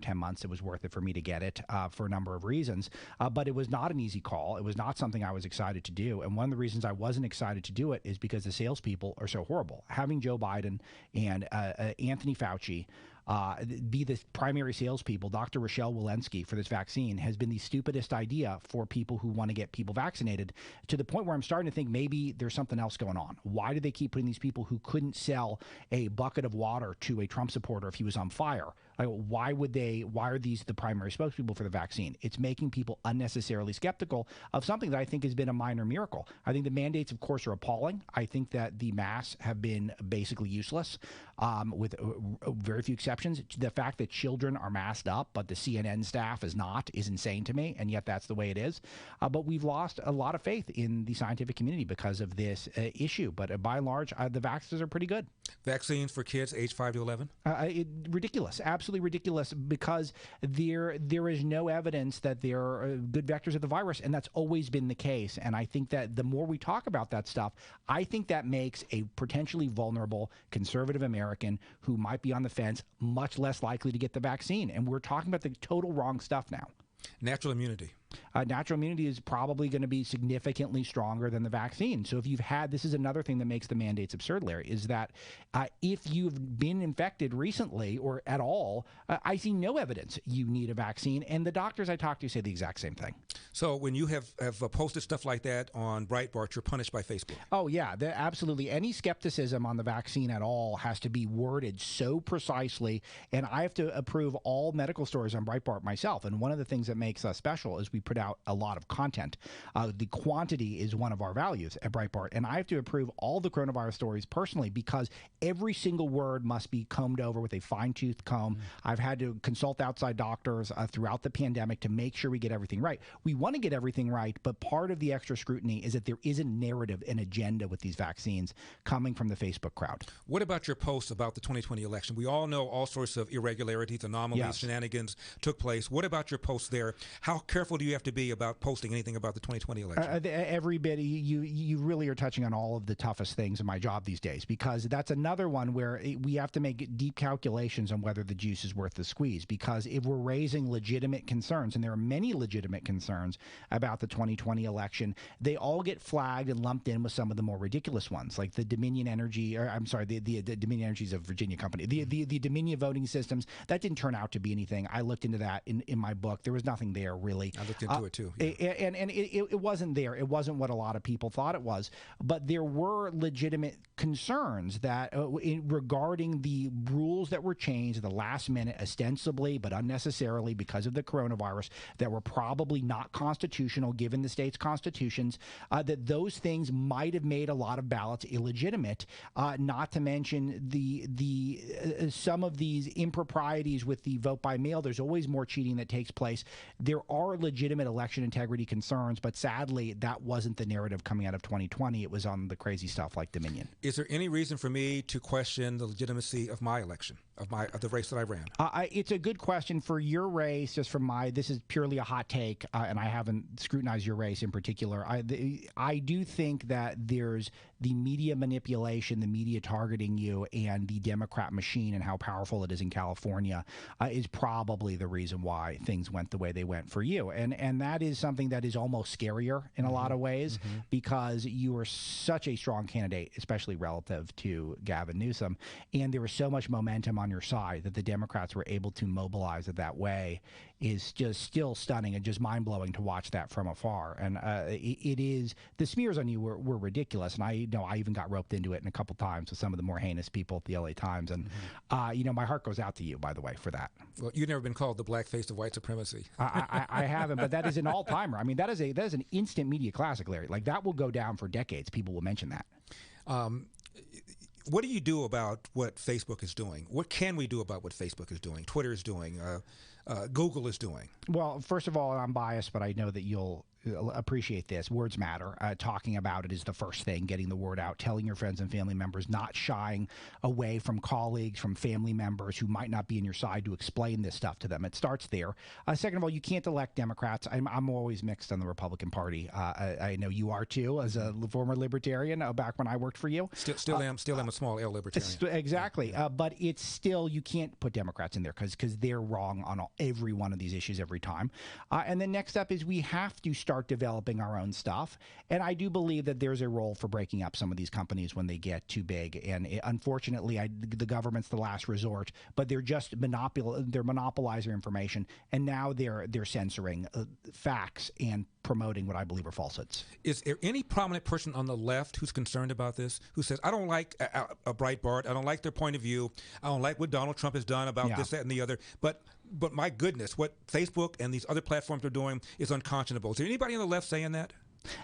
10 months, it was worth it for me to get it for a number of reasons. But it was not an easy call. It was not something I was excited to do. And one of the reasons I wasn't excited to do it is because the salespeople are so horrible. Having Joe Biden and Anthony Fauci be the primary salespeople, Dr. Rochelle Walensky, for this vaccine has been the stupidest idea for people who want to get people vaccinated, to the point where I'm starting to think maybe there's something else going on. Why do they keep putting these people who couldn't sell a bucket of water to a Trump supporter if he was on fire? Why are these the primary spokespeople for the vaccine? It's making people unnecessarily skeptical of something that I think has been a minor miracle. I think the mandates, of course, are appalling. I think that the masks have been basically useless, with very few exceptions. The fact that children are masked up, but the CNN staff is not, is insane to me, and yet that's the way it is. But we've lost a lot of faith in the scientific community because of this issue. But by and large, the vaccines are pretty good. Vaccines for kids age 5 to 11? Ridiculous, absolutely ridiculous, because there is no evidence that they're good vectors of the virus, and that's always been the case. And I think that the more we talk about that stuff, I think that makes a potentially vulnerable conservative American who might be on the fence much less likely to get the vaccine. And we're talking about the total wrong stuff now. Natural immunity. Natural immunity is probably going to be significantly stronger than the vaccine. So if you've had, this is another thing that makes the mandates absurd, Larry, is that if you've been infected recently or at all, I see no evidence you need a vaccine. And the doctors I talk to say the exact same thing. So when you have posted stuff like that on Breitbart, you're punished by Facebook? Oh, yeah, absolutely. Any skepticism on the vaccine at all has to be worded so precisely. And I have to approve all medical stories on Breitbart myself. And one of the things that makes us special is we put out a lot of content. The quantity is one of our values at Breitbart, and I have to approve all the coronavirus stories personally because every single word must be combed over with a fine-tooth comb. I've had to consult outside doctors throughout the pandemic to make sure we get everything right. We want to get everything right, but part of the extra scrutiny is that there is a narrative and agenda with these vaccines coming from the Facebook crowd. What about your posts about the 2020 election? We all know all sorts of irregularities, anomalies, Yes. Shenanigans took place. What about your posts there? How careful do you have to be about posting anything about the 2020 election? Every bit. You really are touching on all of the toughest things in my job these days, because that's another one where we have to make deep calculations on whether the juice is worth the squeeze, because if we're raising legitimate concerns, and there are many legitimate concerns about the 2020 election, they all get flagged and lumped in with some of the more ridiculous ones, like the Dominion Energy, or I'm sorry, the Dominion Energy is a Virginia company. The Dominion voting systems, that didn't turn out to be anything. I looked into that in my book. There was nothing there, really. I looked into it, too. Yeah. And it wasn't there. It wasn't what a lot of people thought it was. But there were legitimate concerns that regarding the rules that were changed at the last minute, ostensibly but unnecessarily because of the coronavirus, that were probably not constitutional given the state's constitutions, that those things might have made a lot of ballots illegitimate, not to mention the some of these improprieties with the vote by mail. There's always more cheating that takes place. There are legitimate election integrity concerns, but sadly, that wasn't the narrative coming out of 2020. It was on the crazy stuff like Dominion. Is there any reason for me to question the legitimacy of my election, of the race that I ran? It's a good question for your race. Just from this is purely a hot take, and I haven't scrutinized your race in particular. I do think that there's the media manipulation, the media targeting you, and the Democrat machine and how powerful it is in California is probably the reason why things went the way they went for you. And that is something that is almost scarier in a lot of ways, because you were such a strong candidate, especially relative to Gavin Newsom, and there was so much momentum on your side that the Democrats were able to mobilize it that way is just still stunning and just mind-blowing to watch that from afar. And it is, the smears on you were ridiculous, and I know I even got roped into it in a couple times with some of the more heinous people at the LA Times, and my heart goes out to you, by the way, for that. Well, you've never been called the black face of white supremacy. I haven't, but that is an all-timer. I mean, that is an instant media classic, Larry. Like, that will go down for decades. People will mention that. What do you do about what Facebook is doing? What can we do about what Facebook is doing, Twitter is doing, Google is doing? Well, first of all, I'm biased, but I know that you'll appreciate this. Words matter. Talking about it is the first thing, getting the word out, telling your friends and family members, not shying away from colleagues, from family members who might not be on your side to explain this stuff to them. It starts there. Second of all, you can't elect Democrats. I'm always mixed on the Republican Party. I know you are too, as a former libertarian back when I worked for you. Still am a small L libertarian. Exactly. But it's still, you can't put Democrats in there because they're wrong on every one of these issues every time. And then next up is we have to start developing our own stuff. And I do believe that there's a role for breaking up some of these companies when they get too big. And unfortunately, the government's the last resort, but they're just monopolizing information. And now they're censoring facts and promoting what I believe are falsehoods. Is there any prominent person on the left who's concerned about this, who says, I don't like a Breitbart, I don't like their point of view, I don't like what Donald Trump has done about this, that, and the other, but my goodness, what Facebook and these other platforms are doing is unconscionable. Is there anybody on the left saying that?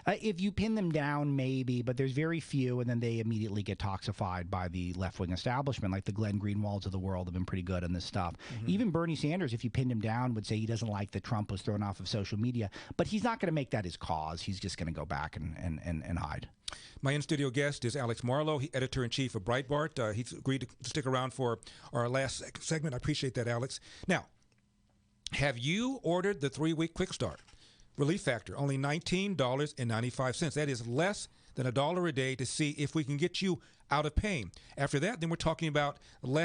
If you pin them down, maybe, but there's very few, and then they immediately get toxified by the left-wing establishment, like the Glenn Greenwalds of the world have been pretty good on this stuff. Even Bernie Sanders, if you pinned him down, would say he doesn't like that Trump was thrown off of social media, but he's not going to make that his cause. He's just going to go back and hide. My in-studio guest is Alex Marlow, editor-in-chief of Breitbart. He's agreed to stick around for our last segment. I appreciate that, Alex. Now, have you ordered the 3-week Quick Start? Relief Factor, only $19.95. That is less than $1 a day to see if we can get you out of pain. After that, then we're talking about less